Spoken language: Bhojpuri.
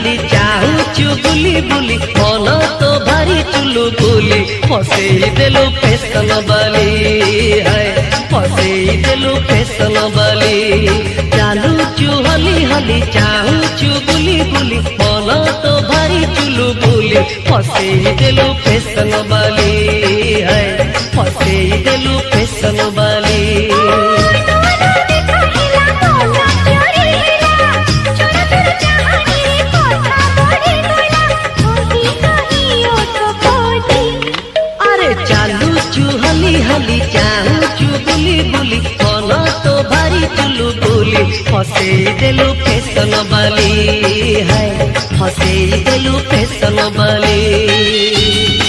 हाली चाहूचु बुली बुली मन तो भारी चुलु बुली फसेई देलु फैशन वाली है फसेई देलु फैशन वाली चालूचु हली हली चाहूचु बुली बुली मन तो भारी चुलु बुली फसेई देलु फैशन वाली है फसेई देलु फैशन वाली। हली हली चाहूचु बुली बुली मन तो भारी चुलु बुली फसेई देलु फैशन वाली है फसेई देलु फैशन वाली।